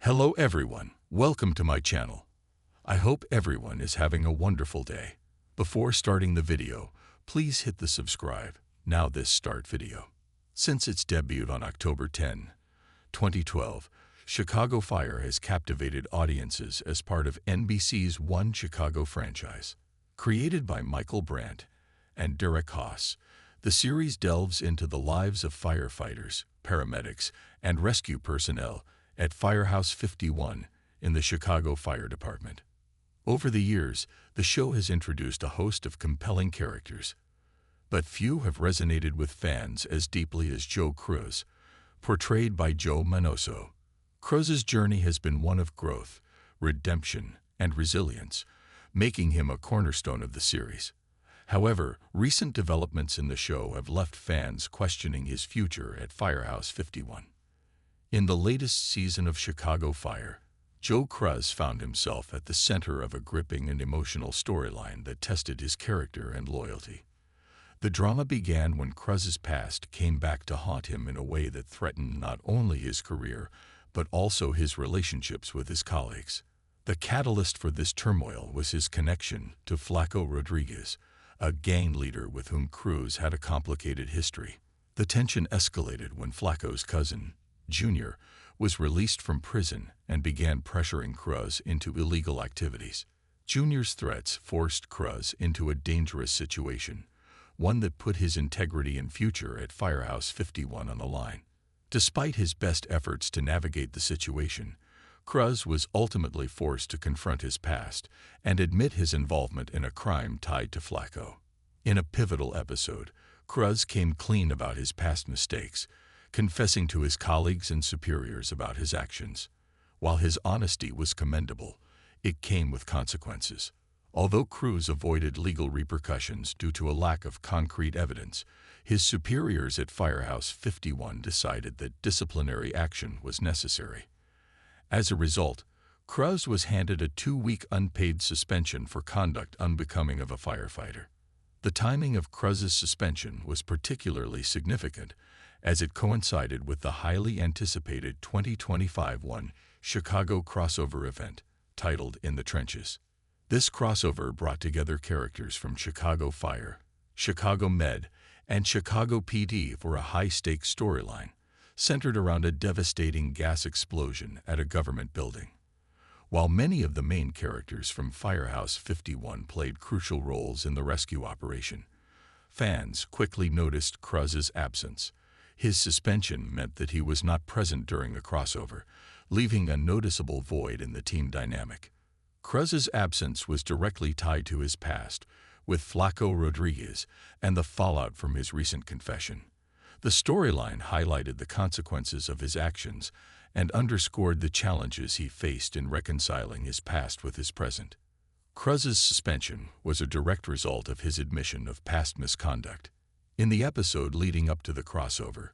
Hello everyone, welcome to my channel. I hope everyone is having a wonderful day. Before starting the video, please hit the subscribe, now this start video. Since its debut on October 10, 2012, Chicago Fire has captivated audiences as part of NBC's One Chicago franchise. Created by Michael Brandt and Derek Haas, the series delves into the lives of firefighters, paramedics, and rescue personnel at Firehouse 51 in the Chicago Fire Department. Over the years, the show has introduced a host of compelling characters, but few have resonated with fans as deeply as Joe Cruz, portrayed by Joe Minoso. Cruz's journey has been one of growth, redemption, and resilience, making him a cornerstone of the series. However, recent developments in the show have left fans questioning his future at Firehouse 51. In the latest season of Chicago Fire, Joe Cruz found himself at the center of a gripping and emotional storyline that tested his character and loyalty. The drama began when Cruz's past came back to haunt him in a way that threatened not only his career, but also his relationships with his colleagues. The catalyst for this turmoil was his connection to Flaco Rodriguez, a gang leader with whom Cruz had a complicated history. The tension escalated when Flaco's cousin, Junior, was released from prison and began pressuring Cruz into illegal activities. Junior's threats forced Cruz into a dangerous situation, one that put his integrity and future at Firehouse 51 on the line. Despite his best efforts to navigate the situation, Cruz was ultimately forced to confront his past and admit his involvement in a crime tied to Flaco. In a pivotal episode, Cruz came clean about his past mistakes, confessing to his colleagues and superiors about his actions. While his honesty was commendable, it came with consequences. Although Cruz avoided legal repercussions due to a lack of concrete evidence, his superiors at Firehouse 51 decided that disciplinary action was necessary. As a result, Cruz was handed a 2-week unpaid suspension for conduct unbecoming of a firefighter. The timing of Cruz's suspension was particularly significant, as it coincided with the highly anticipated 2025 One Chicago crossover event, titled In the Trenches. This crossover brought together characters from Chicago Fire, Chicago Med, and Chicago PD for a high-stakes storyline, centered around a devastating gas explosion at a government building. While many of the main characters from Firehouse 51 played crucial roles in the rescue operation, fans quickly noticed Cruz's absence. His suspension meant that he was not present during the crossover, leaving a noticeable void in the team dynamic. Cruz's absence was directly tied to his past, with Flaco Rodriguez and the fallout from his recent confession. The storyline highlighted the consequences of his actions and underscored the challenges he faced in reconciling his past with his present. Cruz's suspension was a direct result of his admission of past misconduct. In the episode leading up to the crossover,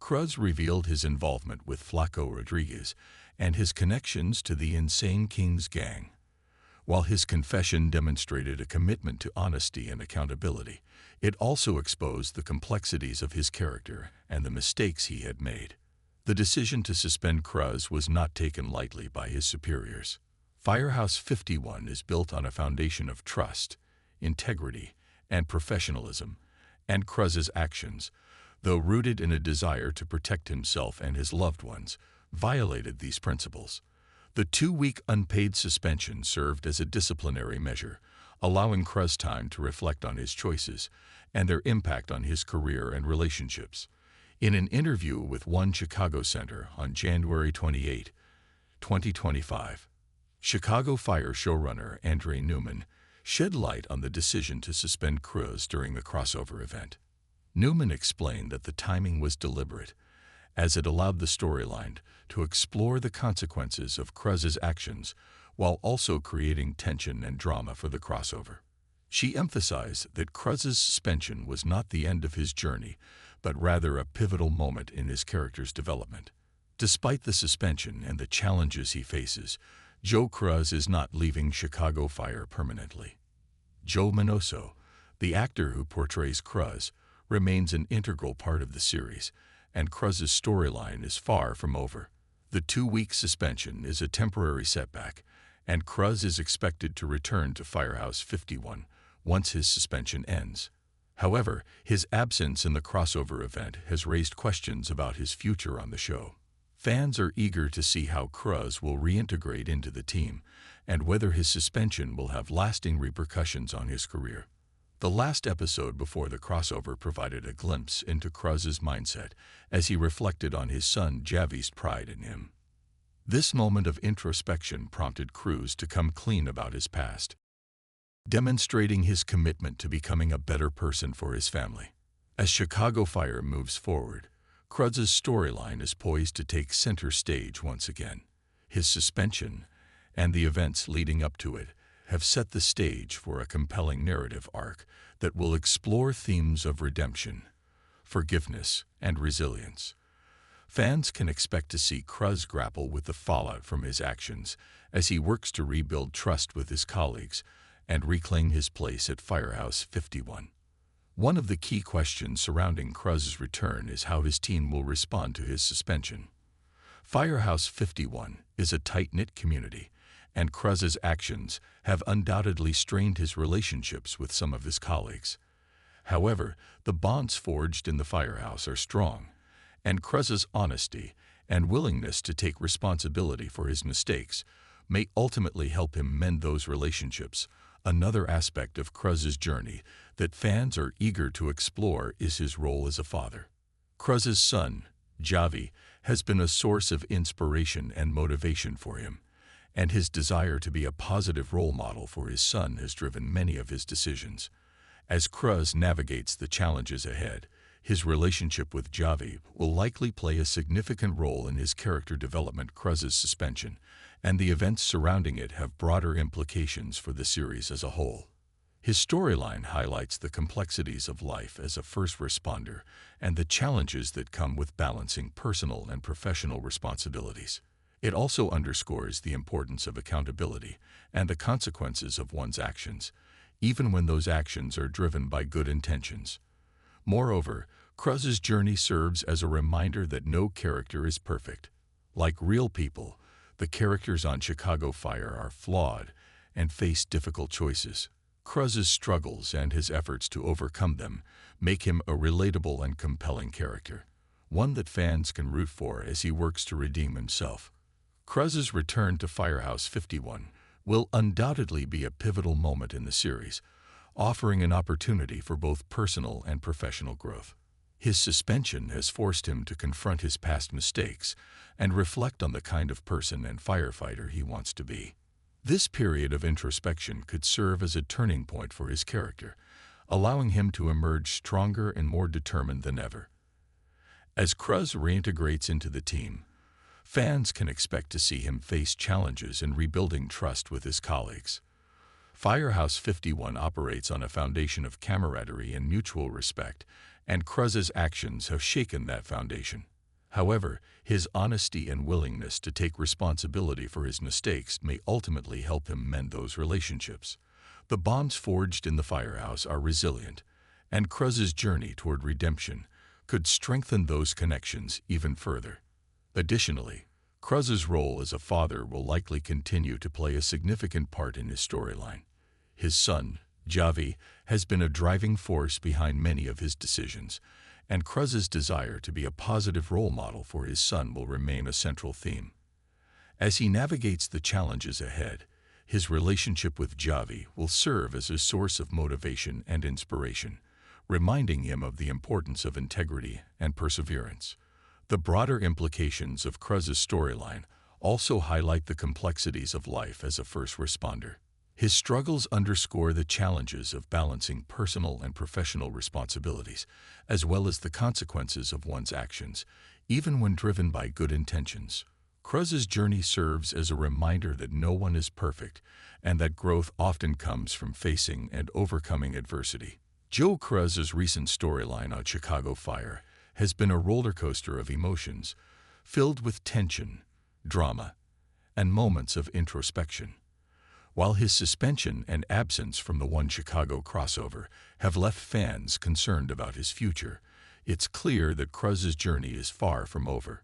Cruz revealed his involvement with Flaco Rodriguez and his connections to the Insane Kings gang. While his confession demonstrated a commitment to honesty and accountability, it also exposed the complexities of his character and the mistakes he had made. The decision to suspend Cruz was not taken lightly by his superiors. Firehouse 51 is built on a foundation of trust, integrity, and professionalism, and Cruz's actions, though rooted in a desire to protect himself and his loved ones, violated these principles. The 2-week unpaid suspension served as a disciplinary measure, allowing Cruz time to reflect on his choices and their impact on his career and relationships. In an interview with One Chicago Center on January 28, 2025, Chicago Fire showrunner Andre Newman shed light on the decision to suspend Cruz during the crossover event. Newman explained that the timing was deliberate, as it allowed the storyline to explore the consequences of Cruz's actions while also creating tension and drama for the crossover. She emphasized that Cruz's suspension was not the end of his journey, but rather a pivotal moment in his character's development. Despite the suspension and the challenges he faces, Joe Cruz is not leaving Chicago Fire permanently. Joe Minoso, the actor who portrays Cruz, remains an integral part of the series, and Cruz's storyline is far from over. The The 2-week suspension is a temporary setback, and Cruz is expected to return to Firehouse 51 once his suspension ends. However, his absence in the crossover event has raised questions about his future on the show. Fans are eager to see how Cruz will reintegrate into the team and whether his suspension will have lasting repercussions on his career. The last episode before the crossover provided a glimpse into Cruz's mindset as he reflected on his son Javi's pride in him. This moment of introspection prompted Cruz to come clean about his past, demonstrating his commitment to becoming a better person for his family. As Chicago Fire moves forward, Cruz's storyline is poised to take center stage once again. His suspension and the events leading up to it have set the stage for a compelling narrative arc that will explore themes of redemption, forgiveness, and resilience. Fans can expect to see Cruz grapple with the fallout from his actions as he works to rebuild trust with his colleagues and reclaim his place at Firehouse 51. One of the key questions surrounding Cruz's return is how his team will respond to his suspension. Firehouse 51 is a tight-knit community, and Cruz's actions have undoubtedly strained his relationships with some of his colleagues. However, the bonds forged in the Firehouse are strong, and Cruz's honesty and willingness to take responsibility for his mistakes may ultimately help him mend those relationships. Another aspect of Cruz's journey that fans are eager to explore is his role as a father. Cruz's son, Javi, has been a source of inspiration and motivation for him, and his desire to be a positive role model for his son has driven many of his decisions. As Cruz navigates the challenges ahead, his relationship with Javi will likely play a significant role in his character development. Cruz's suspension and the events surrounding it have broader implications for the series as a whole. His storyline highlights the complexities of life as a first responder and the challenges that come with balancing personal and professional responsibilities. It also underscores the importance of accountability and the consequences of one's actions, even when those actions are driven by good intentions. Moreover, Cruz's journey serves as a reminder that no character is perfect. Like real people, the characters on Chicago Fire are flawed and face difficult choices. Cruz's struggles and his efforts to overcome them make him a relatable and compelling character, one that fans can root for as he works to redeem himself. Cruz's return to Firehouse 51 will undoubtedly be a pivotal moment in the series, offering an opportunity for both personal and professional growth. His suspension has forced him to confront his past mistakes and reflect on the kind of person and firefighter he wants to be. This period of introspection could serve as a turning point for his character, allowing him to emerge stronger and more determined than ever. As Cruz reintegrates into the team, fans can expect to see him face challenges in rebuilding trust with his colleagues. Firehouse 51 operates on a foundation of camaraderie and mutual respect, and Cruz's actions have shaken that foundation. However, his honesty and willingness to take responsibility for his mistakes may ultimately help him mend those relationships. The bonds forged in the Firehouse are resilient, and Cruz's journey toward redemption could strengthen those connections even further. Additionally, Cruz's role as a father will likely continue to play a significant part in his storyline. His son, Javi, has been a driving force behind many of his decisions, and Cruz's desire to be a positive role model for his son will remain a central theme. As he navigates the challenges ahead, his relationship with Javi will serve as a source of motivation and inspiration, reminding him of the importance of integrity and perseverance. The broader implications of Cruz's storyline also highlight the complexities of life as a first responder. His struggles underscore the challenges of balancing personal and professional responsibilities, as well as the consequences of one's actions, even when driven by good intentions. Cruz's journey serves as a reminder that no one is perfect, and that growth often comes from facing and overcoming adversity. Joe Cruz's recent storyline on Chicago Fire has been a roller coaster of emotions, filled with tension, drama, and moments of introspection. While his suspension and absence from the One Chicago crossover have left fans concerned about his future, it's clear that Cruz's journey is far from over.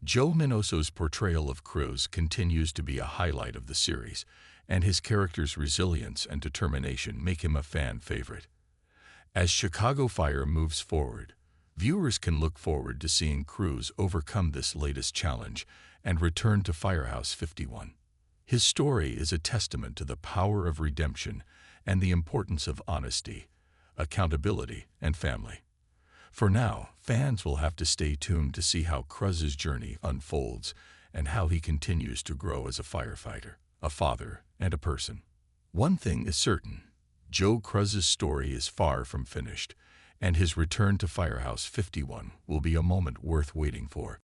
Joe Minoso's portrayal of Cruz continues to be a highlight of the series, and his character's resilience and determination make him a fan favorite. As Chicago Fire moves forward, viewers can look forward to seeing Cruz overcome this latest challenge and return to Firehouse 51. His story is a testament to the power of redemption and the importance of honesty, accountability, and family. For now, fans will have to stay tuned to see how Cruz's journey unfolds and how he continues to grow as a firefighter, a father, and a person. One thing is certain: Joe Cruz's story is far from finished, and his return to Firehouse 51 will be a moment worth waiting for.